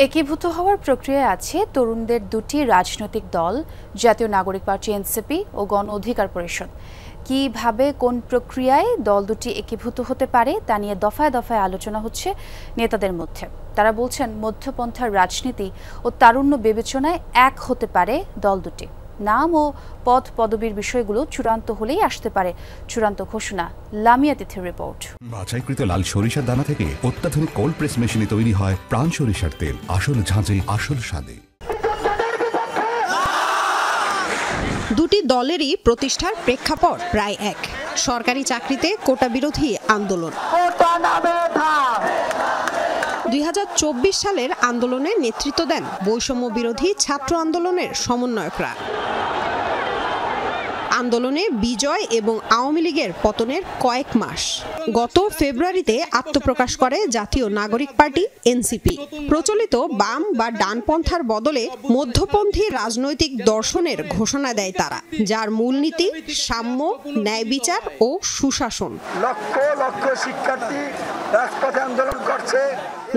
একীভূত হওয়ার প্রক্রিয়ায় আছে তরুণদের দুটি রাজনৈতিক দল, জাতীয় নাগরিক পার্টি এনসিপি ও গণ অধিকার পরিষদ। কিভাবে কোন প্রক্রিয়ায় দল দুটি একীভূত হতে পারে তা নিয়ে দফায় দফায় আলোচনা হচ্ছে নেতাদের মধ্যে। তারা বলছেন, মধ্যপন্থার রাজনীতি ও তারুণ্য বিবেচনায় এক হতে পারে দল দুটি। নাম ও পদ পদবীর বিষয়গুলো চূড়ান্ত হলেই আসতে পারে চূড়ান্ত ঘোষণা। লামিয়া তিথির রিপোর্ট। বাছাইকৃত লাল সরিষার দানা থেকে অত্যাধুনিক কোল্ড প্রেস মেশিনে তৈরি হয় প্রাণ সরিষার তেল, আসল ঝাঁঝে আসল স্বাদে। দুটি দলেরই প্রতিষ্ঠার প্রেক্ষাপট প্রায় এক। সরকারি চাকরিতে কোটা বিরোধী আন্দোলন। 2024 সালের আন্দোলনে নেতৃত্ব দেন বৈষম্য বিরোধী ছাত্র আন্দোলনের সমন্বয়করা। আন্দোলনে বিজয় এবং আওয়ামী লীগের পতনের কয়েক মাস। গত ফেব্রুয়ারিতে আত্মপ্রকাশ করে জাতীয় নাগরিক পার্টি এনসিপি। প্রচলিত বাম বা ডানপন্থার বদলে মধ্যপন্থী রাজনৈতিক দর্শনের ঘোষণা দেয় তারা, যার মূলনীতি সাম্য, ন্যায় বিচার ও সুশাসন। লক্ষ লক্ষ শিক্ষার্থী রাজপথে আন্দোলন করছে।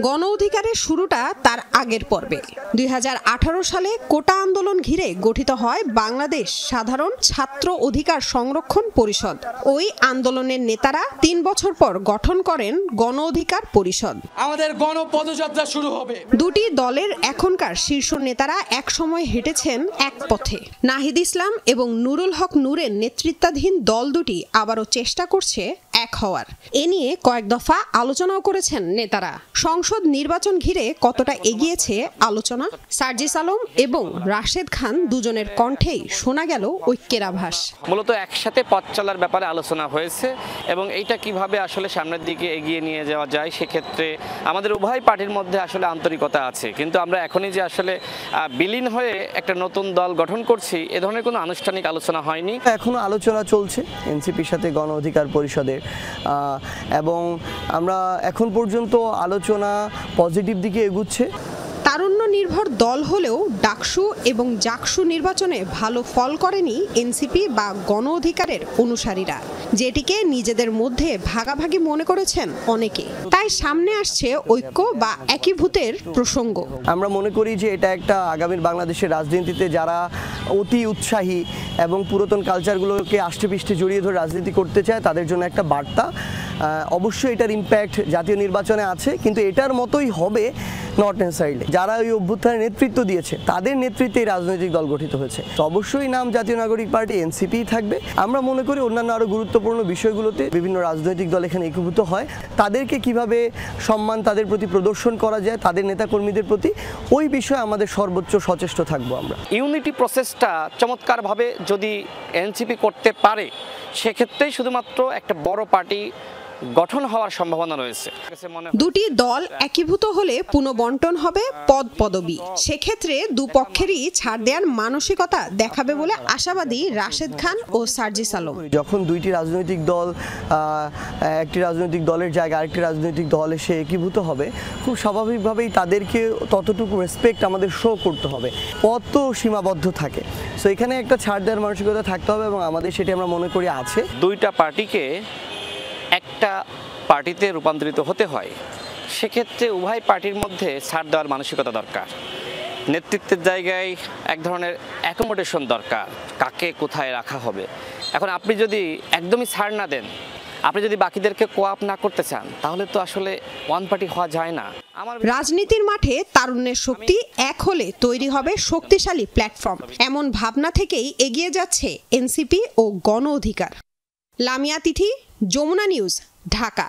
গণ অধিকারের শুরুটা তার আগের পর্বে। 2018 সালে কোটা আন্দোলন ঘিরে গঠিত হয় বাংলাদেশ সাধারণ ছাত্র অধিকার সংরক্ষণ পরিষদ। ওই আন্দোলনের নেতারা 3 বছর পর গঠন করেন গণ অধিকার পরিষদ। আমাদের গণ পদযাত্রা শুরু হবে। দুটি দলের এখনকার শীর্ষ নেতারা একসময় হেঁটেছেন এক পথে। নাহিদ ইসলাম এবং নুরুল হক নূরের নেতৃত্বাধীন দল দুটি আবারও চেষ্টা করছে এক হওয়ার। এ নিয়ে কয়েক দফা আলোচনাও করেছেন নেতারা। সংসদ নির্বাচন ঘিরে কতটা এগিয়েছে আলোচনা? সার্জিস আলম এবং রাশেদ খান দুজনের কণ্ঠেই শোনা গেল ঐক্যের আভাস। মূলত একসাথে পথ চলার ব্যাপারে আলোচনা হয়েছে এবং এইটা কিভাবে আসলে সামনের দিকে এগিয়ে নিয়ে যাওয়া যায়, সেক্ষেত্রে আমাদের উভয় পার্টির মধ্যে আসলে আন্তরিকতা আছে। কিন্তু আমরা এখনই যে আসলে বিলীন হয়ে একটা নতুন দল গঠন করছি, এ ধরনের কোনো আনুষ্ঠানিক আলোচনা হয়নি। এখনো আলোচনা চলছে এনসিপির সাথে গণ অধিকার পরিষদের, এবং আমরা এখন পর্যন্ত আলোচনা পজিটিভ দিকে এগুচ্ছে। তারুণ্য নির্ভর দল হলেও ডাকসু এবং জাকসু নির্বাচনে ভালো ফল করেনি এনসিপি বা গণ অধিকারের অনুসারীরা, যেটিকে নিজেদের মধ্যে ভাগাভাগি মনে করেছেন অনেকে। তাই সামনে আসছে ঐক্য বা একীভূতের প্রসঙ্গ। আমরা মনে করি যে এটা একটা আগামীর বাংলাদেশের রাজনীতিতে যারা অতি উৎসাহী এবং পুরাতন কালচারগুলোকে আষ্টেপৃষ্ঠে জড়িয়ে ধরে রাজনীতি করতে চায়, তাদের জন্য একটা বার্তা। অবশ্যই এটার ইম্প্যাক্ট জাতীয় নির্বাচনে আছে, কিন্তু এটার মতোই হবে নট নেসেসারিলি। যারা ওই অভ্যুত্থানের নেতৃত্ব দিয়েছে তাদের নেতৃত্বে রাজনৈতিক দল গঠিত হয়েছে। তো অবশ্যই নাম জাতীয় নাগরিক পার্টি এনসিপি থাকবে। আমরা মনে করি অন্যান্য আরও গুরুত্বপূর্ণ বিষয়গুলোতে বিভিন্ন রাজনৈতিক দল এখানে একীভূত হয়। তাদেরকে কিভাবে সম্মান তাদের প্রতি প্রদর্শন করা যায়, তাদের নেতাকর্মীদের প্রতি, ওই বিষয়ে আমাদের সর্বোচ্চ সচেষ্ট থাকবো আমরা। ইউনিটি প্রসেসটা চমৎকারভাবে যদি এনসিপি করতে পারে, সেক্ষেত্রেই শুধুমাত্র একটা বড় পার্টি গঠন হওয়ার সম্ভাবনা রয়েছে। দুটি দল একীভূত হলে পুনঃবন্টন হবে পদ পদবি। সেক্ষেত্রে দুপক্ষেরই ছাড় দেওয়ার মানসিকতা দেখাবে বলে আশাবাদী রাশেদ খান ও সার্জিস আলম। যখন দুইটি রাজনৈতিক দল একটি রাজনৈতিক দলের জায়গায় আরেকটি রাজনৈতিক দল এসে একীভূত হবে, খুব স্বাভাবিকভাবেই তাদেরকে ততটুকু রেসপেক্ট আমাদের শো করতে হবে। পদ তো সীমাবদ্ধ থাকে, সো এখানে একটা ছাড় দেওয়ার মানসিকতা থাকতে হবে এবং আমাদের সেটি আমরা মনে করি আছে। দুইটা পার্টিকে একটা পার্টিতে রূপান্তরিত হতে হয়, সেক্ষেত্রে উভয় পার্টির মধ্যে ছাড় দেওয়ার মানসিকতা দরকার। নেতৃত্বের জায়গায় এক ধরনের অ্যাকোমোডেশন দরকার, কাকে কোথায় রাখা হবে। এখন আপনি যদি একদমই ছাড় না দেন, আপনি যদি বাকিদেরকে কোঅ্যাপ না করতে চান, তাহলে তো আসলে ওয়ান পার্টি হওয়া যায় না। রাজনীতির মাঠে তারুণ্যের শক্তি এক হলে তৈরি হবে শক্তিশালী প্ল্যাটফর্ম। এমন ভাবনা থেকেই এগিয়ে যাচ্ছে এনসিপি ও গণ অধিকার। লামিয়া তিথি, যমুনা নিউজ, ঢাকা।